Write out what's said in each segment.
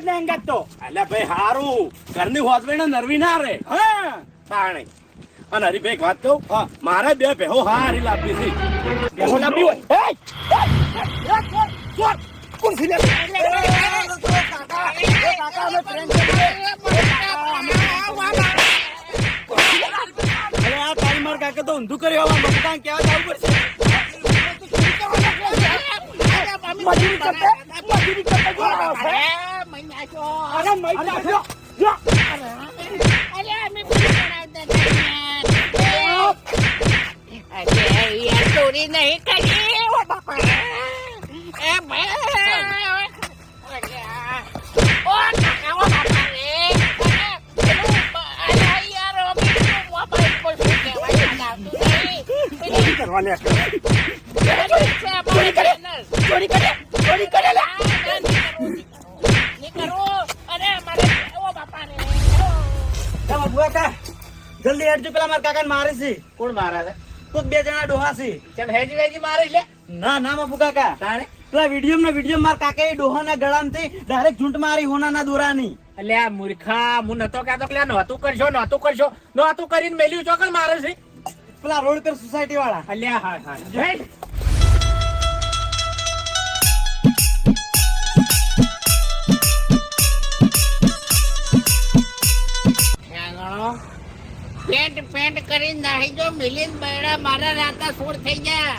જ ને અંગત તો એટલે ભાઈ હારું ઘરની હોસબેન્ડ નરવી ના રે હા તાણે અને હરીભાઈ એક વાત કહું મારે 2 ભેહો હારી લાવવી છે બેહો લાંબી હોય કોણ છે લે? કાકા અમે પ્રેમ કરીએ. અરે આ તારી માર કાકા તો ઊંધું કર્યું હવે મકાન કેવા જવું પડશે મજૂરી કરતે જો આવે છે. અરે મહિના જો ચોરી નહીં કરી ઓ બાપા એ જલ્દી હેડજો પેલા મારા કાકા મારે છે. કોણ મારે છે તો 2 જણા ડોહા છે. કેમ હેજી વેજી મારે એટલે ના ના બાપુ કાકા તાણે પેલા વિડીયો મારા કાકા એ ડોહાના ગળામાંથી ડાયરેક્ટ ઝૂંટ મારી હોનાના દોરાની. એટલે આ મૂર્ખા હું નતો કહેતો કે નહોતું નહોતું કરીને મેલ્યું ચોકડ મારે છે પેલા રોડ પર સોસાયટી વાળા. અલ્યા હા હા જય પેન્ટ કરી નાહી જો મિલિન બૈડા મારા રાતા સોળ થઈ ગયા.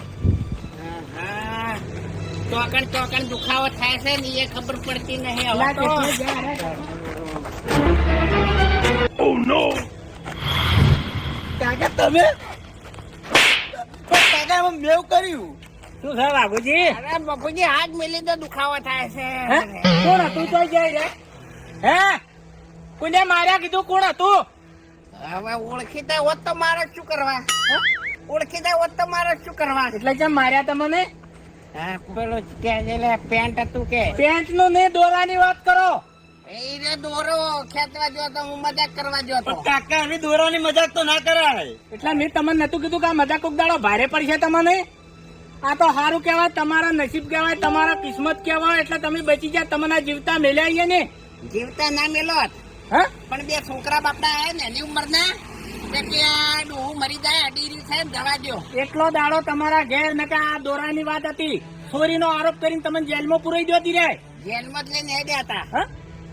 ચોકણ દુખાવો થાય છે ને એ ખબર પડતી નહીં હવે તો. કાકા તમે કાકા એમાં મેવ કર્યું. શું છે બાબુજી અરે બાપુજી હાથ મિલી તો દુખાવો થાય છે. કોણ હતું તો જઈ રે હે કોને માર્યા કીધું કોણ હતું હવે ઓળખીતા હોત તો મારે શું કરવા? ઓળખીતા હોત તો મારે શું કરવા? એટલે કેમ માર્યા તમને હા પેલો પેન્ટ હતું કે પેન્ટ નું ને દોરાની વાત કરો એ દોરો ખેંચવા જો તો હું મજાક કરવા જો તો. કાકા એની દોરાની મજાક તો ના કરાય. એટલે મેં તમને નતું કીધું કે આ મજાક કોક દાડો ભારે પડશે તમને આ તો સારું કહેવાય તમારા નસીબ કહેવાય તમારા કિસ્મત કહેવાય એટલે તમે બચી ગયા તમને જીવતા મેલ્યા ને જીવતા ના મેલોત હા પણ 2 છોકરા બાપડા હે ને એની ઉંમર ના કે આ ડોહું મરી જાય અડીરી છે જવા દો. એટલો દાડો તમારા ઘેર ને કે આ દોરાની વાત હતી ચોરીનો આરોપ કરીને તમને જેલમાં પુરાઈ દેતી રે જેલમાં જ લઈને હેડ્યા હતા. હા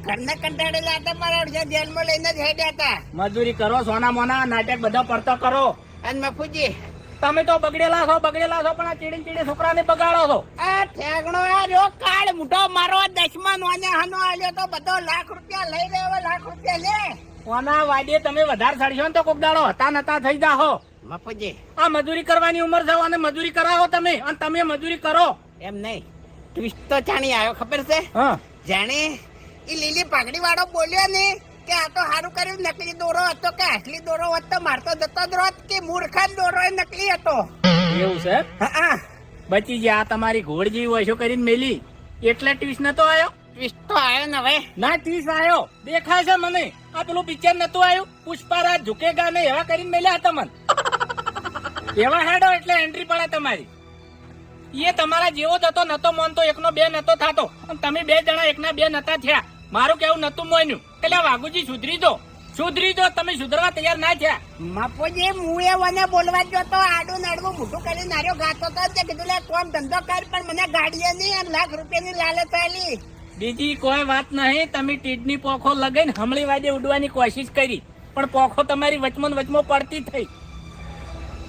ઘરના કંટાળેલા હતા મારા અડધા જેલમાં લઈને જ હેડ્યા હતા. મજૂરી કરો સોના મોના નાટક બધા પડતો કરો અને મફુજી તમે તો બગડેલા છો પણ આ ચીડી છોકરાને બગાડો છો આ ઠેગણો આ જો કાળ મુઠો મારો 10મા નોને હનો આલ્યો તો બધો લાખ રૂપિયા લઈ લેવો લાખ રૂપિયા લે. કોના વાડે તમે વધારે સડશો ને તો કોક દાડો હતા નતા થઈ જાહો મફુજી આ મજૂરી કરવાની ઉંમર છે અને મજૂરી કરાવો તમે અને તમે મજૂરી કરો એમ નહીં ટ્વિસ્ટ તો જાણી આવ્યો ખબર છે હા જાણે એ લીલી પાઘડી વાળો બોલ્યો ને કે આ તો સારું કર્યું નકલી દોરો હતો કે અસલી દોરો હોત તો મારતો જતો જ રોત કે મૂર્ખા દોરો એ નકલી હતો. એવું છે હા બચી ગયા તમારી ઘોડ જેવી હોય શું કરીને મેલી એટલે ટ્વિસ્ટ નતો આવ્યો ટ્વિસ્ટ તો આવ્યો ને હવે. ના ટ્વિસ્ટ આવ્યો દેખાય છે મને આ પેલું પિક્ચર નતું આવ્યું પુષ્પારાજ ઝુકેગા ને એવા કરીને મેલ્યા હતા મને એવા હેડો એટલે એન્ટ્રી પડે તમારી એ તમારા જેવો જ હતો નતો મોનતો એકનો 2 નતો થાતો અને તમે 2 જણા એકના 2 નતા થયા મારું કેવું નતું મોન્યું એટલે વાઘુજી સુધરી દો તમે સુધરવા તૈયાર ના થયા મફુજી હું એને બોલવા જ તો આડું નડવું મોટું કરી નાર્યો ગાતો તો કીધું લે કોમ ધંધો કર પણ મને ગાડીએ નહીં અને લાખ રૂપિયાની લાલચ આલી. બીજી કોઈ વાત નહીં તમે ટીડની પોખો લગાઈને હમળી વાજે ઉડવાની કોશિશ કરી પણ પોખો તમારી વચમાં પડતી થઈ.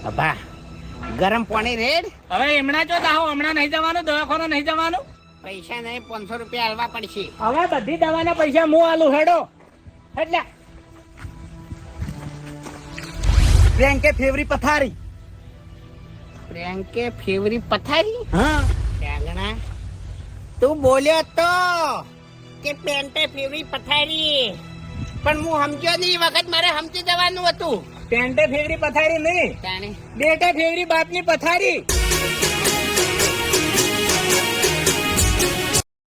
અબા ગરમ પાણી રેડ હવે હમણાં જો દાહો હમણાં નહીં જવાનું દવાખાના નહીં જવાનું પૈસા નહીં 500 રૂપિયા આલવા પડશે. હવે બધી દવાના પૈસા હું આલું હેડો એટલે બેંકે ફેવરી પથારી. પ્રિયંકે ફેવરી પથારી હા ઠેગણા તું બોલ્યો તો કે પેન્ટે ફેવરી પથારી પણ હું સમજ્યો નહીં વખત મારે સમજી જવાનું હતું. પેન્ટે ફેવરી પથારી નહીં જાણે બેટે ફેવરી બાપની પથારી